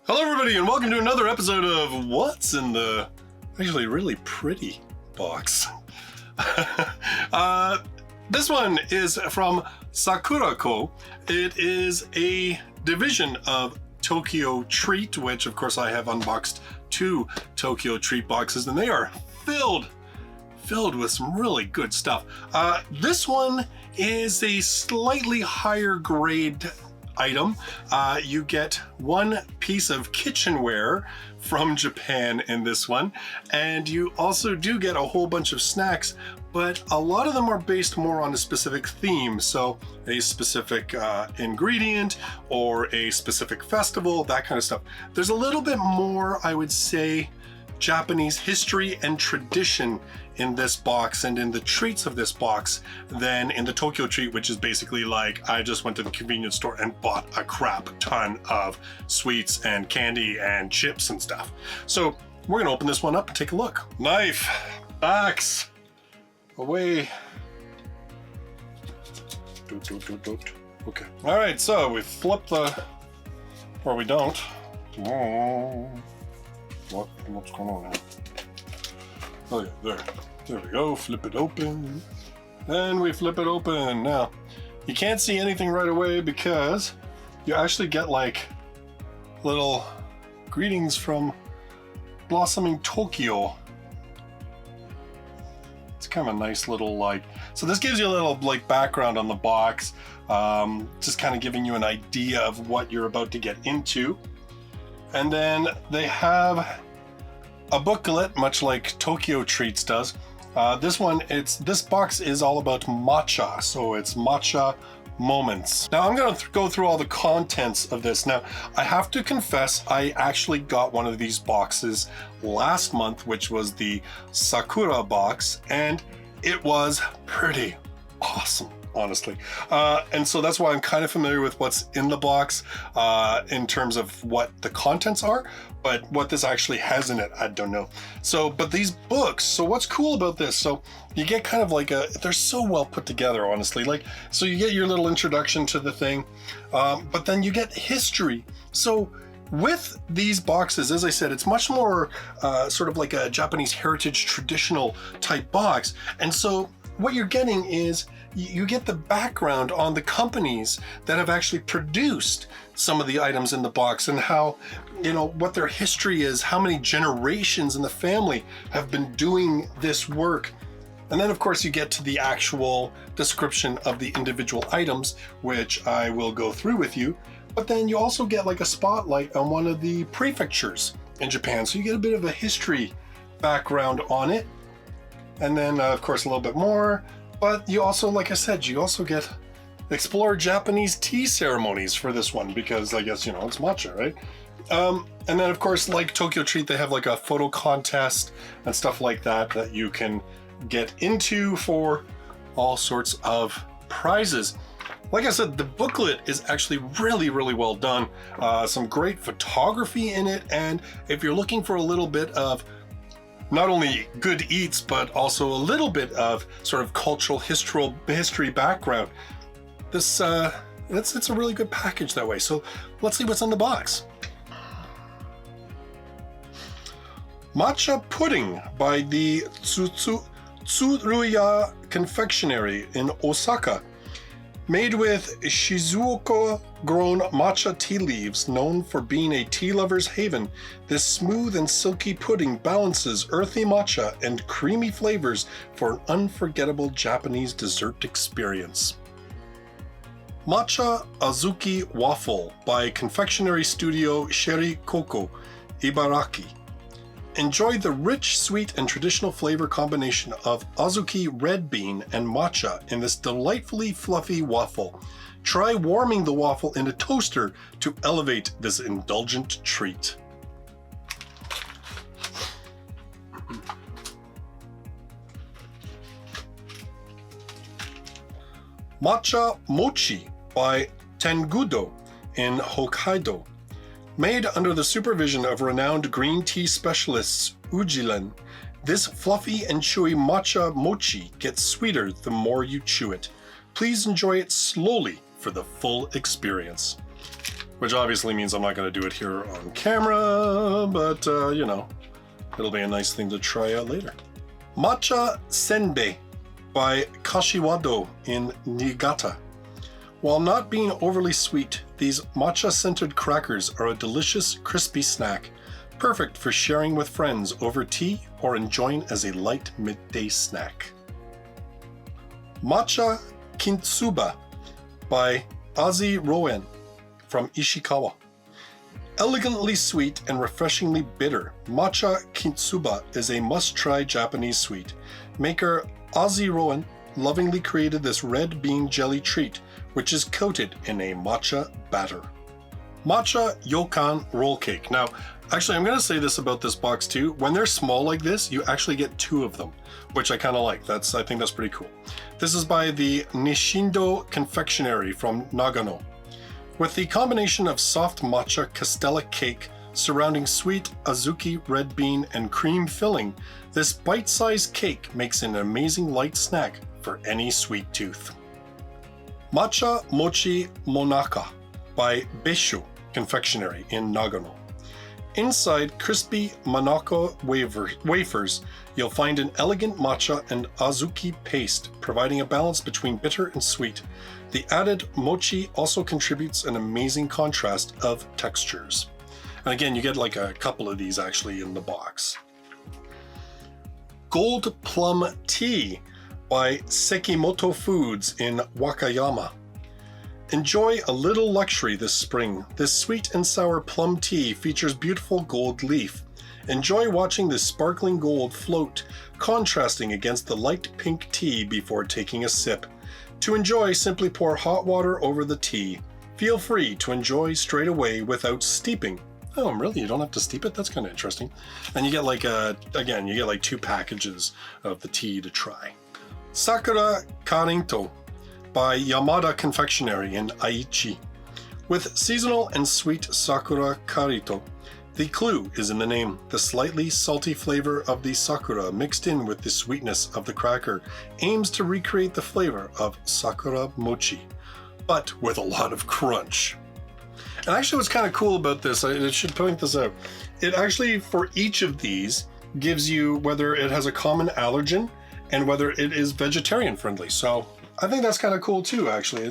Hello everybody and welcome to another episode of What's in the actually really pretty box. This one is from Sakuraco. It is a division of TokyoTreat, which of course I have unboxed 2 TokyoTreat boxes, and they are filled with some really good stuff. This one is a slightly higher grade item. You get 1 piece of kitchenware from Japan in this one, and you also do get a whole bunch of snacks, but a lot of them are based more on a specific theme, so a specific ingredient or a specific festival, that kind of stuff. There's a little bit more, I would say, Japanese history and tradition in this box and in the treats of this box than in the TokyoTreat, which is basically like I just went to the convenience store and bought a crap ton of sweets and candy and chips and stuff. So we're gonna open this one up and take a look. Knife, axe, away. Okay. All right, so we flip the, or we don't. What's going on now? Oh yeah, there we go. Flip it open. And we flip it open. Now, you can't see anything right away because you actually get like little greetings from blossoming Tokyo. It's kind of a nice little like, so this gives you a little like background on the box, just kind of giving you an idea of what you're about to get into. And then they have a booklet, much like TokyoTreats does. This box is all about matcha, so it's matcha moments. Now I'm going to go through all the contents of this. Now I have to confess, I actually got one of these boxes last month, which was the Sakura box, and it was pretty awesome, honestly. And so that's why I'm kind of familiar with what's in the box in terms of what the contents are, but what this actually has in it, I don't know. So, but these books, so what's cool about this? So you get kind of like they're so well put together, honestly. Like, so you get your little introduction to the thing, but then you get history. So with these boxes, as I said, it's much more sort of like a Japanese heritage traditional type box. And so what you're getting is you get the background on the companies that have actually produced some of the items in the box and how, you know, what their history is, how many generations in the family have been doing this work. And then of course you get to the actual description of the individual items, which I will go through with you. But then you also get like a spotlight on one of the prefectures in Japan. So you get a bit of a history background on it. And then of course a little bit more. But you also, like I said, you also get explore Japanese tea ceremonies for this one because I guess, you know, it's matcha, right? And then of course, like TokyoTreat, they have like a photo contest and stuff like that you can get into for all sorts of prizes. Like I said, the booklet is actually really, really well done. Some great photography in it. And if you're looking for a little bit of not only good eats, but also a little bit of sort of cultural history background, this it's a really good package that way. So let's see what's in the box. Matcha pudding by the Tsuruya Confectionery in Osaka. Made with Shizuoka-grown matcha tea leaves, known for being a tea lover's haven, this smooth and silky pudding balances earthy matcha and creamy flavors for an unforgettable Japanese dessert experience. Matcha Azuki Waffle by Confectionery Studio Sherry Coco, Ibaraki. Enjoy the rich, sweet, and traditional flavor combination of Azuki red bean and matcha in this delightfully fluffy waffle. Try warming the waffle in a toaster to elevate this indulgent treat. Matcha Mochi by Tengudo in Hokkaido. Made under the supervision of renowned green tea specialists Ujilen, this fluffy and chewy matcha mochi gets sweeter the more you chew it. Please enjoy it slowly for the full experience. which obviously means I'm not going to do it here on camera, but you know, it'll be a nice thing to try out later. Matcha Senbei by Kashiwado in Niigata. While not being overly sweet, these matcha-scented crackers are a delicious, crispy snack, perfect for sharing with friends over tea or enjoying as a light midday snack. Matcha Kintsuba by Azuki from Ishikawa. Elegantly sweet and refreshingly bitter, Matcha Kintsuba is a must-try Japanese sweet. Maker Azuki lovingly created this red bean jelly treat, which is coated in a matcha batter. Matcha Yokan Roll Cake. Now, actually, I'm going to say this about this box too. When they're small like this, you actually get 2 of them, which I kind of like. I think that's pretty cool. This is by the Nishindo Confectionery from Nagano. With the combination of soft matcha castella cake surrounding sweet Azuki red bean and cream filling, this bite-sized cake makes an amazing light snack for any sweet tooth. Matcha Mochi Monaca by Besho Confectionery in Nagano. Inside crispy Monaca wafers, you'll find an elegant matcha and Azuki paste, providing a balance between bitter and sweet. The added mochi also contributes an amazing contrast of textures. And again, you get like a couple of these actually in the box. Gold Plum Tea by Sekimoto Foods in Wakayama. Enjoy a little luxury this spring. This sweet and sour plum tea features beautiful gold leaf. Enjoy watching this sparkling gold float, contrasting against the light pink tea before taking a sip. To enjoy, simply pour hot water over the tea. Feel free to enjoy straight away without steeping. Oh, really? You don't have to steep it? That's kind of interesting. And you get like again, you get like 2 packages of the tea to try. Sakura Karinto by Yamada Confectionery in Aichi. With seasonal and sweet Sakura Karinto, the clue is in the name. The slightly salty flavor of the sakura mixed in with the sweetness of the cracker aims to recreate the flavor of Sakura mochi, but with a lot of crunch. And actually what's kind of cool about this, I should point this out, it actually, for each of these, gives you whether it has a common allergen and whether it is vegetarian friendly. So I think that's kind of cool too, actually.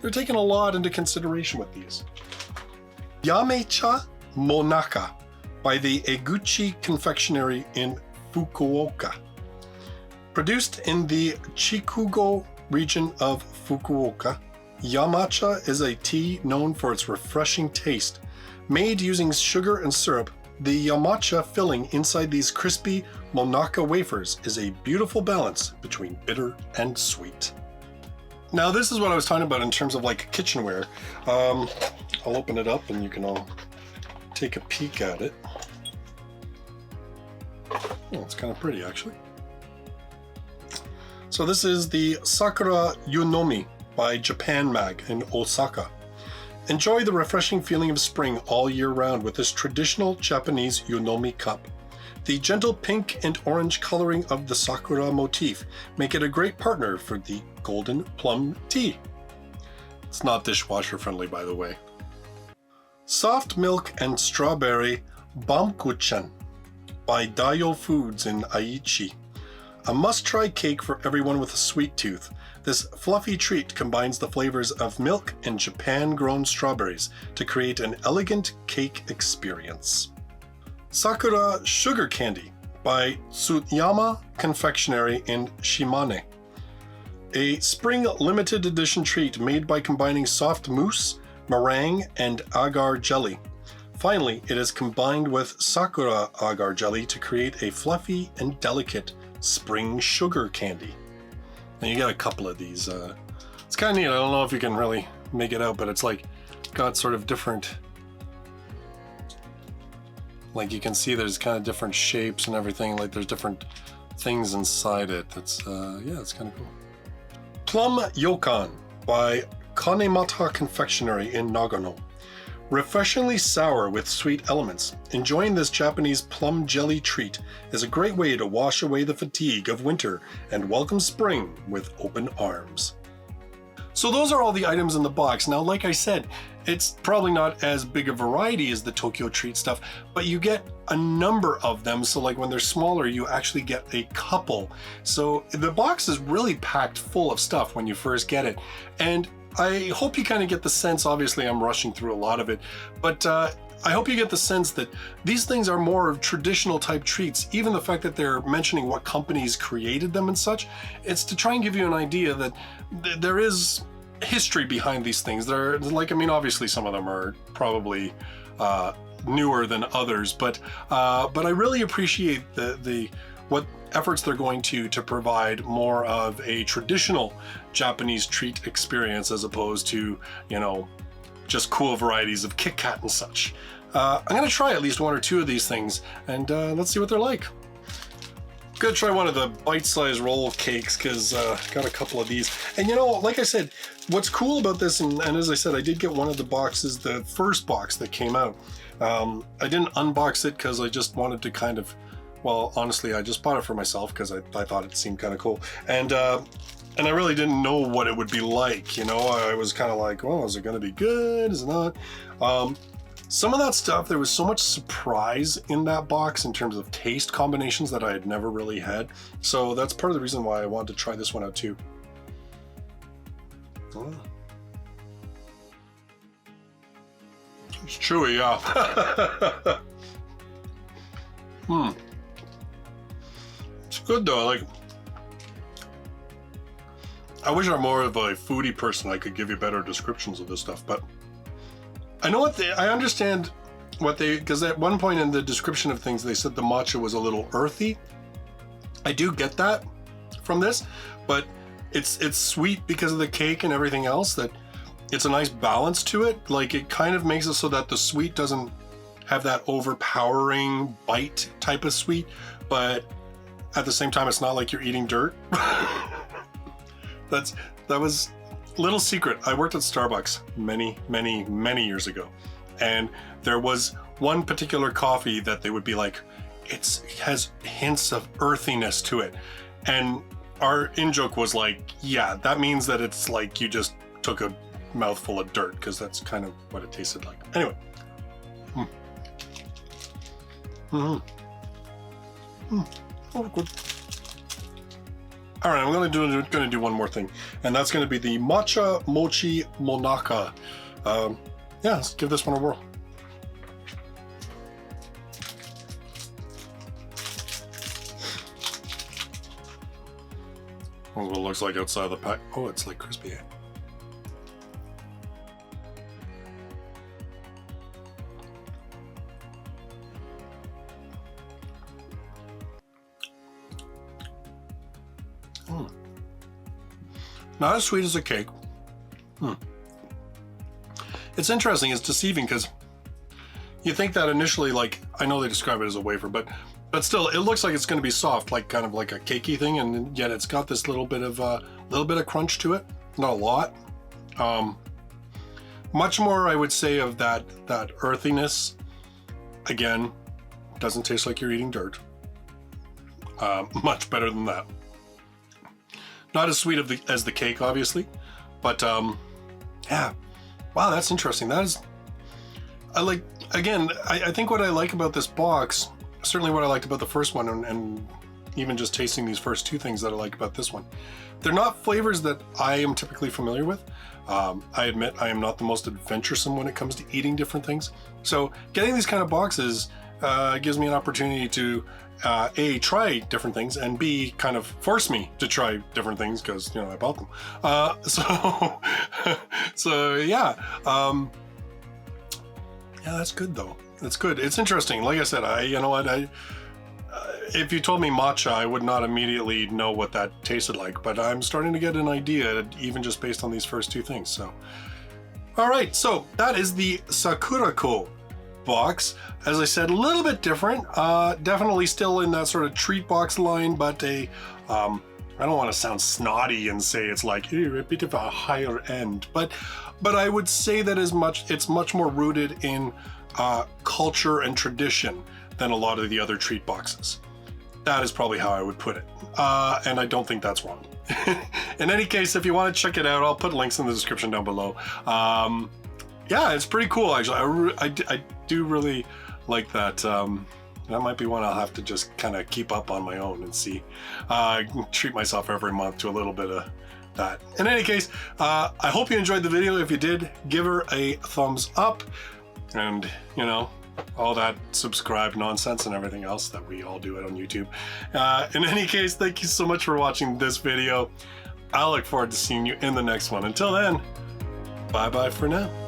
They're taking a lot into consideration with these. Yamecha Monaca by the Eguchi Confectionery in Fukuoka. Produced in the Chikugo region of Fukuoka, Yamacha is a tea known for its refreshing taste. Made using sugar and syrup, the Yamacha filling inside these crispy Monaca wafers is a beautiful balance between bitter and sweet. Now this is what I was talking about in terms of like kitchenware. I'll open it up and you can all take a peek at it. Oh, it's kind of pretty actually. So this is the Sakura Yunomi by Japan Mag in Osaka. Enjoy the refreshing feeling of spring all year round with this traditional Japanese Yunomi cup. The gentle pink and orange coloring of the Sakura motif make it a great partner for the golden plum tea. It's not dishwasher friendly, by the way. Soft milk and strawberry Bamkuchen by Dayo Foods in Aichi. A must-try cake for everyone with a sweet tooth. This fluffy treat combines the flavors of milk and Japan-grown strawberries to create an elegant cake experience. Sakura Sugar Candy by Tsuyama Confectionery in Shimane. A spring limited edition treat made by combining soft mousse, meringue, and agar jelly. Finally, it is combined with Sakura agar jelly to create a fluffy and delicate spring sugar candy. And you get a couple of these. It's kind of neat. I don't know if you can really make it out, but it's like got sort of different, like you can see there's kind of different shapes and everything, like there's different things inside it. That's yeah, it's kind of cool. Plum Yokan by Kanemata Confectionery in Nagano. Refreshingly sour with sweet elements, enjoying this Japanese plum jelly treat is a great way to wash away the fatigue of winter and welcome spring with open arms. So those are all the items in the box. Now, like I said, It's probably not as big a variety as the TokyoTreat stuff, but you get a number of them. So like when they're smaller, you actually get a couple. So the box is really packed full of stuff when you first get it. And I hope you kind of get the sense, obviously I'm rushing through a lot of it, but I hope you get the sense that these things are more traditional type treats. Even the fact that they're mentioning what companies created them and such, it's to try and give you an idea that there is history behind these things. They're like, I mean, obviously some of them are probably newer than others, but I really appreciate what efforts they're going to provide more of a traditional Japanese treat experience as opposed to, you know, just cool varieties of Kit Kat and such. I'm gonna try at least one or two of these things, and let's see what they're like. I'm gonna try one of the bite-sized roll cakes because got a couple of these. And you know, like I said, what's cool about this, and as I said, I did get one of the boxes, the first box that came out. I didn't unbox it because I just wanted to kind of, well, honestly, I just bought it for myself because I thought it seemed kind of cool. And I really didn't know what it would be like, you know. I was kind of like, well, is it going to be good? Is it not? Some of that stuff, there was so much surprise in that box in terms of taste combinations that I had never really had. So that's part of the reason why I wanted to try this one out too. Oh. It's chewy, yeah. It's good though. I wish I'm more of a foodie person. I could give you better descriptions of this stuff, but I know I understand what because at one point in the description of things, they said the matcha was a little earthy. I do get that from this, but it's sweet because of the cake and everything else, that it's a nice balance to it. Like, it kind of makes it so that the sweet doesn't have that overpowering bite type of sweet, but at the same time, it's not like you're eating dirt. That was little secret. I worked at Starbucks many years ago, and there was one particular coffee that they would be like, it has hints of earthiness to it, and our in-joke was like, yeah, that means that it's like you just took a mouthful of dirt, because that's kind of what it tasted like. Anyway. Oh, good. All right, I'm gonna do one more thing, and that's gonna be the Matcha Mochi Monaca. Yeah, let's give this one a whirl. That's what it looks like outside the pack. Oh, it's like crispy. Not as sweet as a cake. It's interesting, it's deceiving, because you think that initially, like, I know they describe it as a wafer, but still, it looks like it's going to be soft, like kind of like a cakey thing, and yet it's got this little bit of crunch to it. Not a lot. Much more, I would say, of that earthiness. Again, doesn't taste like you're eating dirt. Much better than that. Not as sweet as the cake, obviously, but yeah. Wow, that's interesting. I think what I like about this box, certainly what I liked about the first one, and even just tasting these first two things that I like about this one, they're not flavors that I am typically familiar with. I admit I am not the most adventuresome when it comes to eating different things. So getting these kind of boxes gives me an opportunity to A, try different things, and B, kind of force me to try different things because, you know, I bought them. So yeah. Yeah, that's good though. That's good. It's interesting. Like I said, if you told me matcha, I would not immediately know what that tasted like, but I'm starting to get an idea, even just based on these first two things. So, all right. So that is the Sakuraco box. As I said, a little bit different. Definitely still in that sort of treat box line, but I don't want to sound snotty and say it's like a bit of a higher end, but I would say that it's much more rooted in culture and tradition than a lot of the other treat boxes. That is probably how I would put it, and I don't think that's wrong. In any case, if you want to check it out, I'll put links in the description down below. yeah, it's pretty cool actually. I do really like that. That might be one I'll have to just kind of keep up on my own and see. I can treat myself every month to a little bit of that. In any case, I hope you enjoyed the video. If you did, give her a thumbs up, and you know, all that subscribe nonsense and everything else that we all do it on YouTube. In any case, thank you so much for watching this video. I look forward to seeing you in the next one. Until then, bye bye for now.